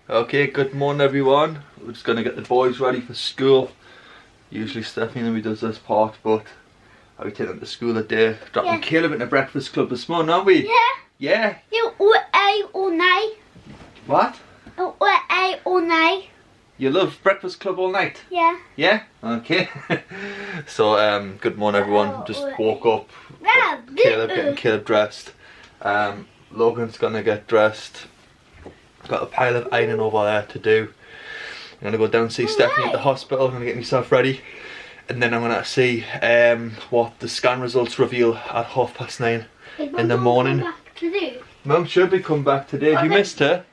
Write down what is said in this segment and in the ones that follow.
Okay, good morning everyone. We're just going to get the boys ready for school. Usually Stephanie does this part, but I'll be taking them to school today. Dropping Caleb into breakfast club this morning, aren't we? Yeah. Yeah? You A all night. What? You A all night. You love breakfast club all night? Yeah. Yeah? Okay. So, good morning everyone. Just woke up. Getting Caleb dressed. Logan's going to get dressed. Got a pile of ironing over there to do. I'm going to go down and see Stephanie at the hospital. I'm going to get myself ready. And then I'm going to see what the scan results reveal at 9:30 in the morning. Mum should be come back today. Have you missed her?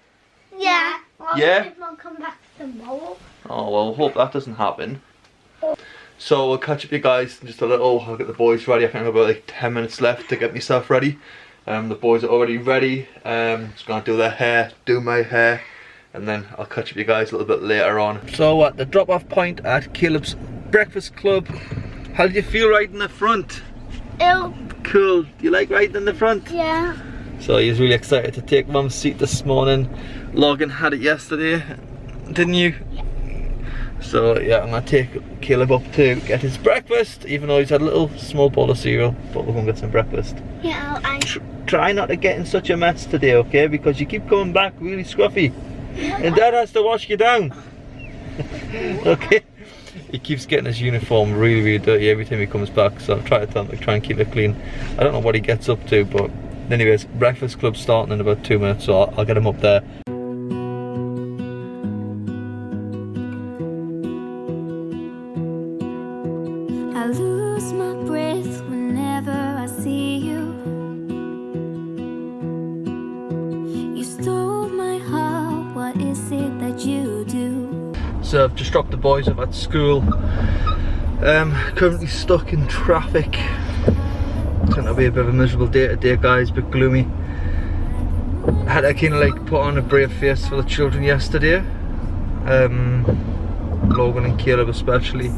Yeah. Yeah? If Mum come back tomorrow. Oh well, hope that doesn't happen. So we'll catch up with you guys in just a little. I'll get the boys ready. I think I've got like 10 minutes left to get myself ready. The boys are already ready. Just gonna do their hair, do my hair, and then I'll catch up with you guys a little bit later on. So at the drop-off point at Caleb's breakfast club, how did you feel riding in the front? Ew. Cool. Do you like riding in the front? Yeah. So he's really excited to take Mum's seat this morning. Logan had it yesterday, didn't you? Yeah. So yeah, I'm gonna take Caleb up to get his breakfast, even though he's had a little small bowl of cereal, but we're gonna get some breakfast. Yeah, Try not to get in such a mess today, okay? Because you keep coming back really scruffy. And Dad has to wash you down. Okay? He keeps getting his uniform really dirty every time he comes back, so I'm trying to tell him to try and keep it clean. I don't know what he gets up to, but anyways, breakfast club's starting in about 2 minutes, so I'll get him up there. I lose my breath whenever I see you. You stole my heart, what is it that you do? So I've just dropped the boys off at school. Currently stuck in traffic. It's going to be a bit of a miserable day today, guys, a bit gloomy. I had to kind of like put on a brave face for the children yesterday. Logan and Caleb especially.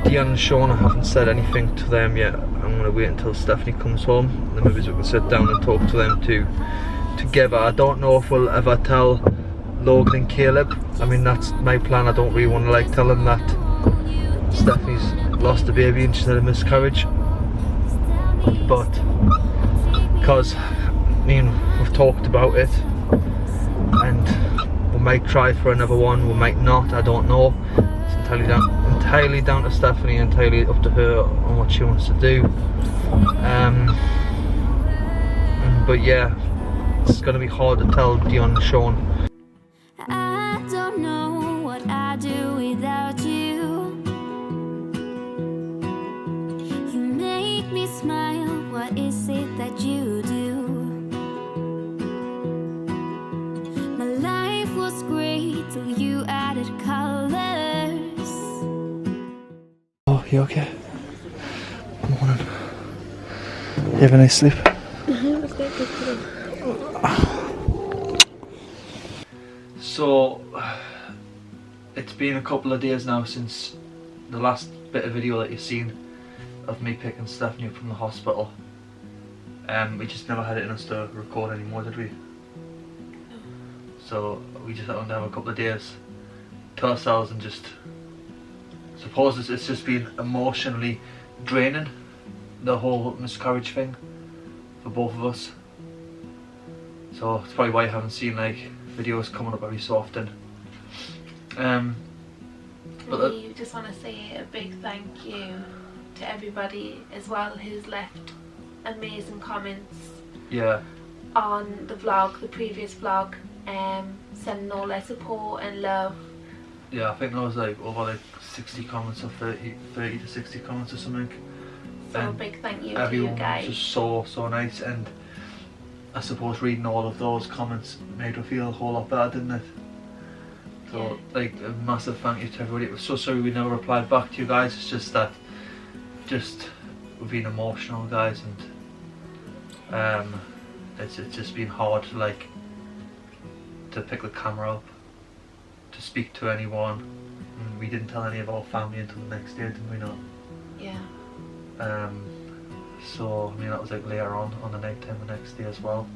Dionne and Sean, I haven't said anything to them yet. I'm going to wait until Stephanie comes home, then maybe we can sit down and talk to them together. I don't know if we'll ever tell Logan and Caleb. I mean, that's my plan. I don't really want to like tell them that Stephanie's lost a baby and she's had a miscarriage. But because we've talked about it, and we might try for another one, we might not, I don't know. It's entirely down to Stephanie, entirely up to her on what she wants to do. But yeah, it's going to be hard to tell Dionne and Sean. I don't know what I'd do without you. You make me smile, what is it that you do? My life was great till you added colors. Oh, you okay? Morning. You have a nice sleep? So, it's been a couple of days now since the last bit of video that you've seen of me picking Stephanie up from the hospital. We just never had it in us to record anymore, did we? So we just had to have a couple of days to ourselves and just suppose it's just been emotionally draining, the whole miscarriage thing for both of us. So it's probably why you haven't seen like videos coming up every so often. But we just want to say a big thank you to everybody as well who's left amazing comments on the vlog, the previous vlog, sending all their support and love. Yeah, I think there was like over like 60 comments or 30 to 60 comments or something. So and a big thank you to you everyone guys. was just so nice, and I suppose reading all of those comments made me feel a whole lot better, didn't it? So like a massive thank you to everybody. We're so sorry we never replied back to you guys. It's just that we've been emotional, guys, and it's just been hard to like to pick the camera up, to speak to anyone. And we didn't tell any of our family until the next day, didn't we not? Yeah. So I mean that was like later on the night time the next day as well.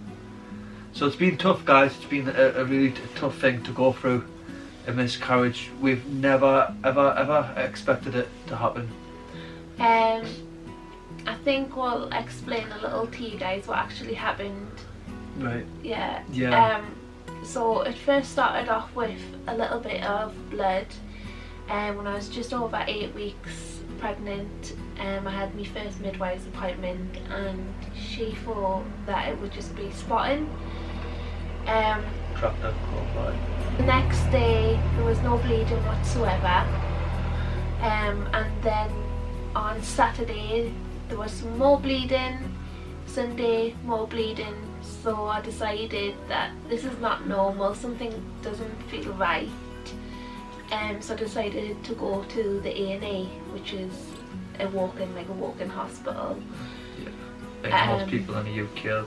So it's been tough, guys. It's been a really tough thing to go through, a miscarriage. We've never ever expected it to happen. I think we'll explain a little to you guys what actually happened. Right. Yeah. Yeah. So it first started off with a little bit of blood. When I was just over 8 weeks pregnant, I had my first midwife's appointment, and she thought that it would just be spotting. Trapped out cold. The next day there was no bleeding whatsoever, and then on Saturday there was some more bleeding, Sunday more bleeding, so I decided that this is not normal, something doesn't feel right. So I decided to go to the A&E, which is a walk-in hospital. Yeah. Like most people in the UK are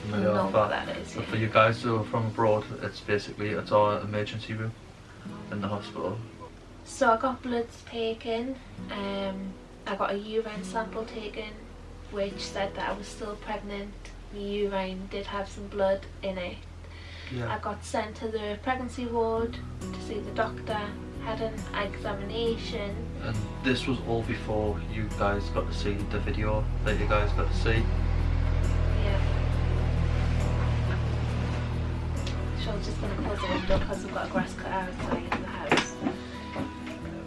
familiar with that. Is, But for you guys who are from abroad, it's our emergency room in the hospital. So I got bloods taken, I got a urine sample taken, which said that I was still pregnant. My urine did have some blood in it. Yeah. I got sent to the pregnancy ward to see the doctor, had an examination. And this was all before you guys got to see the video that you guys got to see. Yeah. So I was just going to close the window because we've got a grass cutter outside in the house.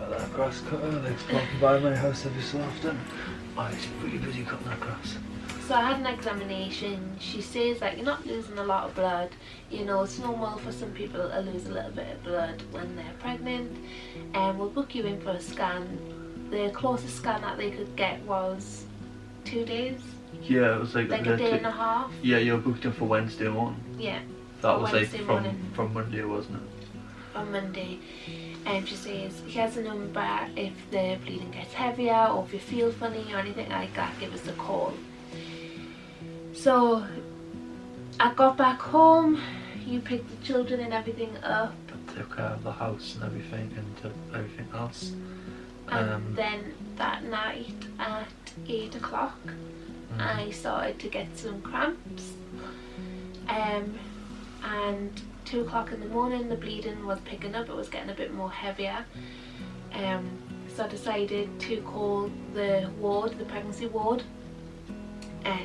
That grass cutter, like walking by my house every so often. Oh, it's really busy cutting that grass. So I had an examination. She says that you're not losing a lot of blood. You know, it's normal for some people to lose a little bit of blood when they're pregnant. And we'll book you in for a scan. The closest scan that they could get was 2 days. Yeah, it was like a day and a half. Yeah, you were booked in for Wednesday morning. Yeah. That was Wednesday like morning. from Monday, wasn't it? On Monday. She says, here's a number. If the bleeding gets heavier or if you feel funny or anything like that, give us a call. So I got back home, you picked the children and everything up. Took care of the house and everything and everything else. And then that night at 8 o'clock I started to get some cramps. And 2 o'clock in the morning the bleeding was picking up, it was getting a bit more heavier. So I decided to call the ward, the pregnancy ward,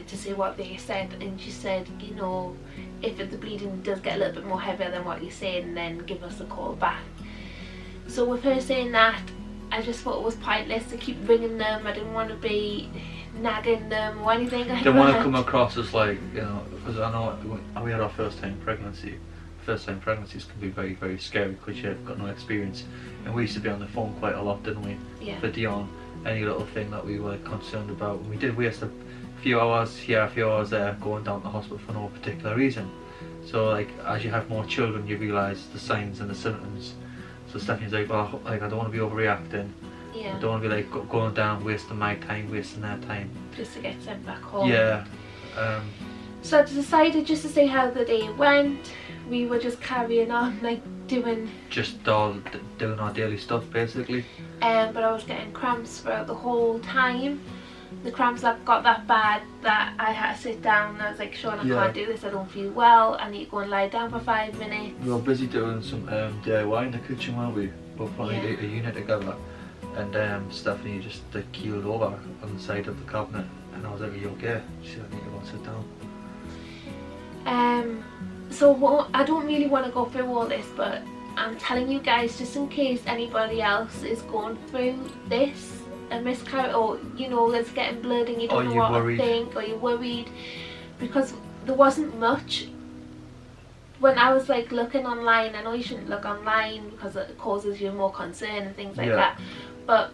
to see what they said, and she said, you know, if the bleeding does get a little bit more heavier than what you're saying, then give us a call back. So with her saying that, I just thought it was pointless to keep ringing them. I didn't want to be nagging them or anything like that. Didn't want to come across as like, you know, because I know we had our first time pregnancy. First time pregnancies can be very, very scary because you've got no experience, and we used to be on the phone quite a lot, didn't we? Yeah. For Dionne, any little thing that we were concerned about, and we did waste a few hours here, a few hours there, going down to the hospital for no particular reason. So like, as you have more children, you realise the signs and the symptoms. So Stephanie's like, well, like, I don't want to be overreacting. Yeah. I don't want to be like going down, wasting my time, wasting their time. Just to get sent back home. Yeah. So I decided just to see how the day went. We were just carrying on, like doing our daily stuff basically. But I was getting cramps throughout the whole time. The cramps got that bad that I had to sit down and I was like, Sean, I can't do this, I don't feel well, I need to go and lie down for 5 minutes. We were busy doing some DIY in the kitchen, weren't we? Both on a unit together, and Stephanie just like keeled over on the side of the cabinet, and I was like, are you okay? She said, I need to go and sit down. So I don't really want to go through all this, but I'm telling you guys, just in case anybody else is going through this, a miscarriage, or you know, there's getting blood and you don't know what to think, or you're worried, because there wasn't much. When I was like looking online, I know you shouldn't look online because it causes you more concern and things like that, but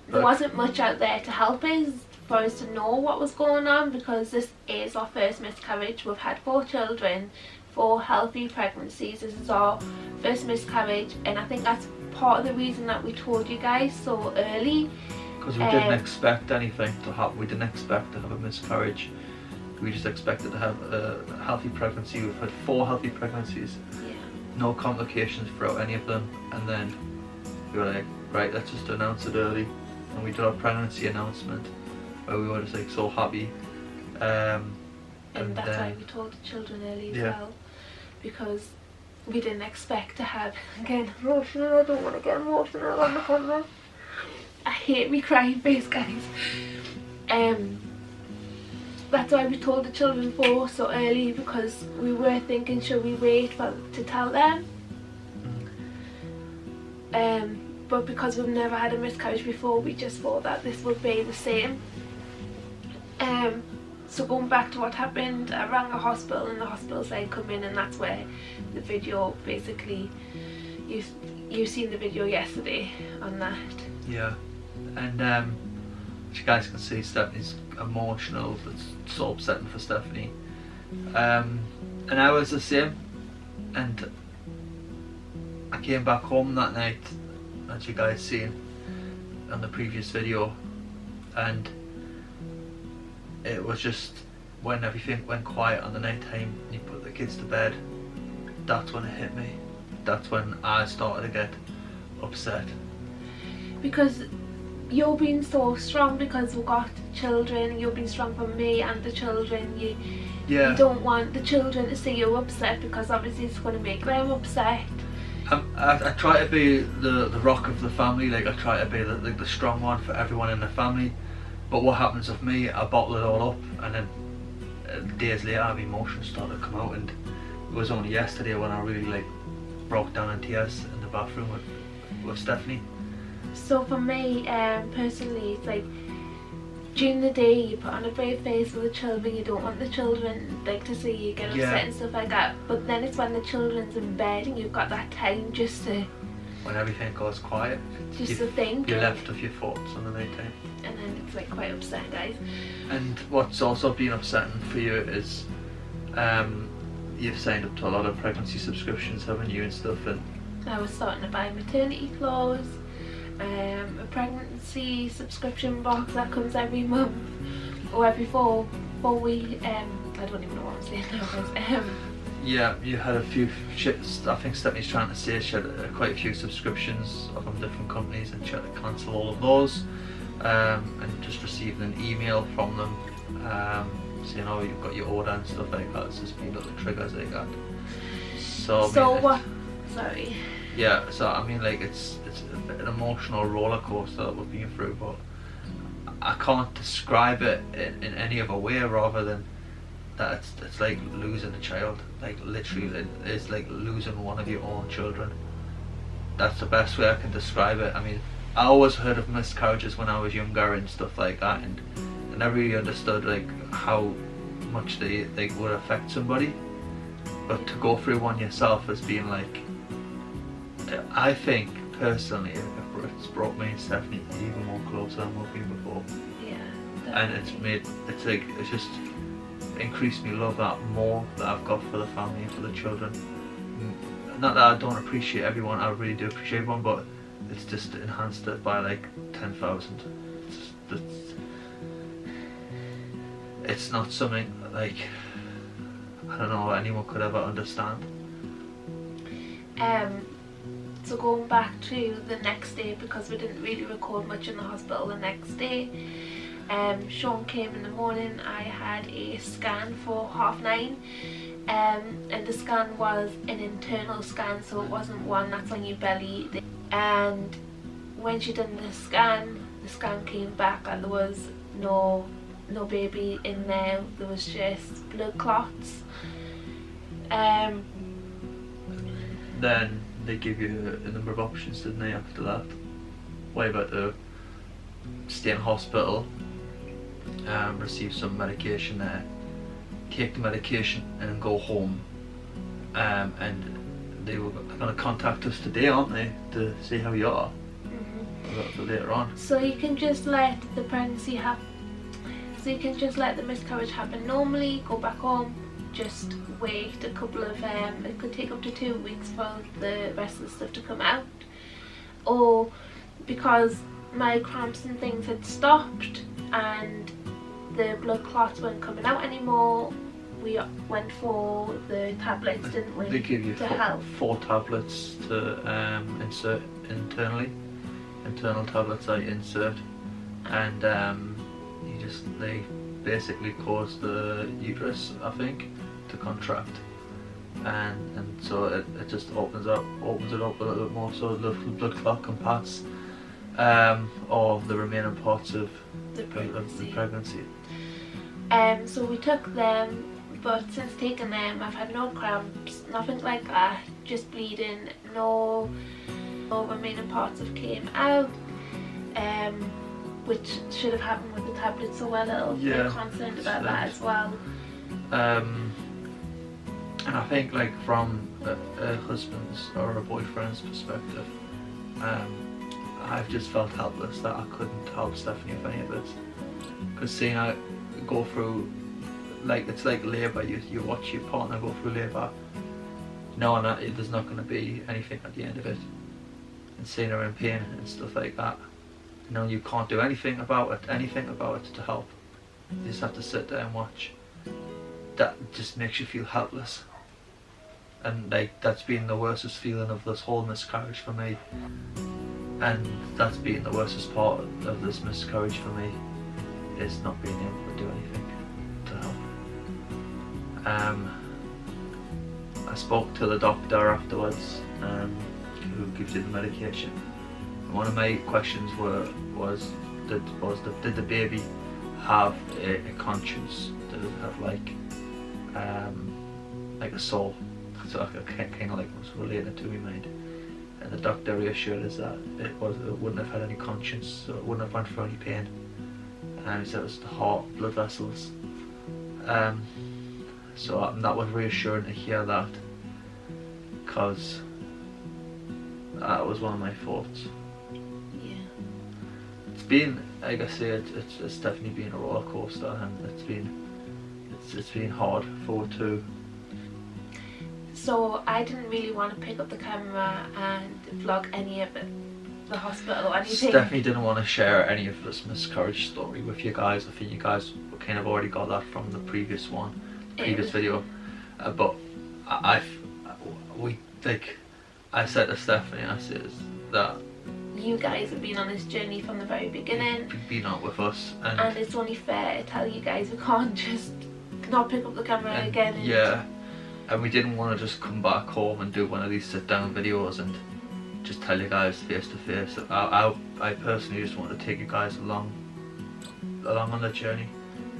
there wasn't much out there to help us, for us to know what was going on, because this is our first miscarriage. We've had 4 children, 4 healthy pregnancies. This is our first miscarriage, and I think that's part of the reason that we told you guys so early. Because we didn't expect anything to happen. We didn't expect to have a miscarriage. We just expected to have a healthy pregnancy. We've had 4 healthy pregnancies. Yeah. No complications throughout any of them. And then we were like, right, let's just announce it early. And we did our pregnancy announcement where we were just like so happy. And that's why we told the children early as well. because we didn't expect to have, again, emotional, I don't want to get emotional on the camera. I hate me crying face, guys. That's why we told the children so early, because we were thinking, should we wait to tell them? But because we've never had a miscarriage before, we just thought that this would be the same. So going back to what happened, I rang a hospital and the hospital said come in, and that's where the video, basically, you've seen the video yesterday on that. Yeah, and as you guys can see, Stephanie's emotional. It's so upsetting for Stephanie. And I was the same, and I came back home that night, as you guys seen on the previous video, and it was just when everything went quiet on the night time and you put the kids to bed, that's when it hit me. That's when I started to get upset. Because you're being so strong because we've got children, you're being strong for me and the children. You don't want the children to see you upset, because obviously it's going to make them upset. I try to be the rock of the family, like I try to be the strong one for everyone in the family. But what happens with me, I bottle it all up, and then days later my emotions started to come out, and it was only yesterday when I really like broke down in tears in the bathroom with Stephanie. So for me, personally, it's like during the day you put on a brave face with the children, you don't want the children like to see you get upset and stuff like that, but then it's when the children's in bed and you've got that time just to, when everything goes quiet, just to think, you're left with your thoughts on the night time, and then it's like quite upsetting, guys. And what's also been upsetting for you is you've signed up to a lot of pregnancy subscriptions, haven't you, and stuff, and I was starting to buy maternity clothes, a pregnancy subscription box that comes every month or every 4 weeks. I don't even know what I'm saying now, guys. Yeah, you had a few I think Stephanie's trying to say she had quite a few subscriptions from different companies, and she had to cancel all of those, and just received an email from them saying, oh, you've got your order and stuff like that. It's just been little triggers like that. So what? Sorry. Yeah, so I mean, like it's an emotional roller coaster that we've been through, but I can't describe it in any other way rather than that it's like losing a child. Like literally, it's like losing one of your own children. That's the best way I can describe it. I mean, I always heard of miscarriages when I was younger and stuff like that, and I never really understood like how much they would affect somebody. But to go through one yourself has been like, I think personally, it's brought me and Stephanie even more closer than what we before. Yeah. Definitely. And it's just increased me love that more that I've got for the family and for the children. Not that I don't appreciate everyone, I really do appreciate everyone, but it's just enhanced it by like 10,000. It's not something like, I don't know, anyone could ever understand. So going back to the next day, because we didn't really record much in the hospital the next day, Sean came in the morning. I had a scan for 9:30, and the scan was an internal scan, so it wasn't one that's on your belly. And when she done the scan came back and there was no baby in there. There was just blood clots. Then they give you a number of options, didn't they, after that? Way about to stay in hospital, receive some medication there, take the medication and go home, and they were going to contact us today, aren't they, to see how you are for later on. So you can just let the pregnancy happen, so you can just let the miscarriage happen normally, go back home, just wait a couple of, it could take up to 2 weeks for the rest of the stuff to come out. Or because my cramps and things had stopped and the blood clots weren't coming out anymore, we went for the tablets, didn't we? They give you to help. 4 tablets to insert internally. Internal tablets I insert, and they basically cause the uterus, I think, to contract, and so it just opens it up a little bit more, so the blood clot can pass, or the remaining parts of the pregnancy. So we took them, but since taking them I've had no cramps, nothing like that, just bleeding, no remaining parts have came out, which should have happened with the tablets, so we're a little bit concerned about that as well. And I think, like, from a husband's or a boyfriend's perspective, I've just felt helpless that I couldn't help Stephanie with any of this, because seeing her go through, like, it's like labour, you watch your partner go through labour knowing that there's not going to be anything at the end of it, and seeing her in pain and stuff like that, you know, you can't do anything about it to help. You just have to sit there and watch. That just makes you feel helpless, and like, that's been the worstest feeling of this whole miscarriage for me, and that's been the worstest part of this miscarriage for me, is not being able to do anything to help. I spoke to the doctor afterwards, who gives you the medication, and one of my questions was did the baby have a conscience? Did it have like a soul? So I kind of like was related to my mind, and the doctor reassured us that it wouldn't have had any conscience, so it wouldn't have went through any pain. And he said it was the heart, blood vessels. So that was reassuring to hear that, because that was one of my thoughts. Yeah. It's been, like I say, it's definitely been a roller coaster, and it's been hard for two. So I didn't really want to pick up the camera and vlog any of it, the hospital or anything. Stephanie didn't want to share any of this miscarriage story with you guys. I think you guys kind of already got that from the previous video. But I said to Stephanie, I said that you guys have been on this journey from the very beginning. You've been on with us, and it's only fair to tell you guys we can't just not pick up the camera again. And we didn't want to just come back home and do one of these sit down videos and just tell you guys face to face. I personally just want to take you guys along on the journey,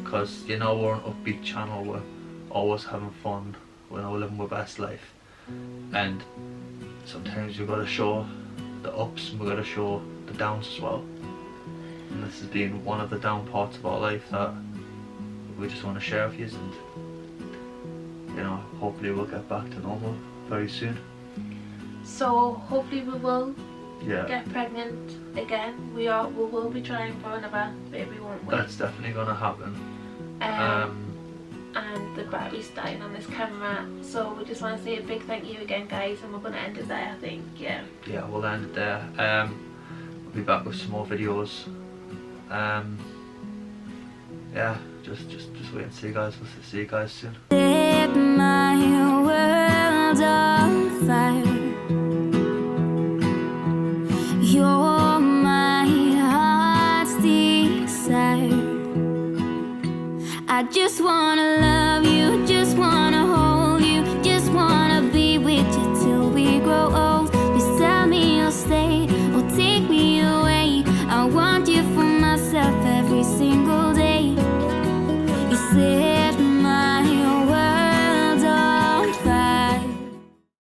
because, you know, we're an upbeat channel, we're always having fun, we're now living our best life, and sometimes you've got to show the ups and we've got to show the downs as well, and this has been one of the down parts of our life that we just want to share with you, and, you know, hopefully we'll get back to normal very soon. So hopefully we will get pregnant again. We will be trying for another baby, won't we? That's definitely gonna happen. And the battery's dying on this camera, so we just want to say a big thank you again, guys, and we're gonna end it there, I think. Yeah, we'll end it there. We'll be back with some more videos. Just wait and see, guys. We'll see you guys soon. Set my world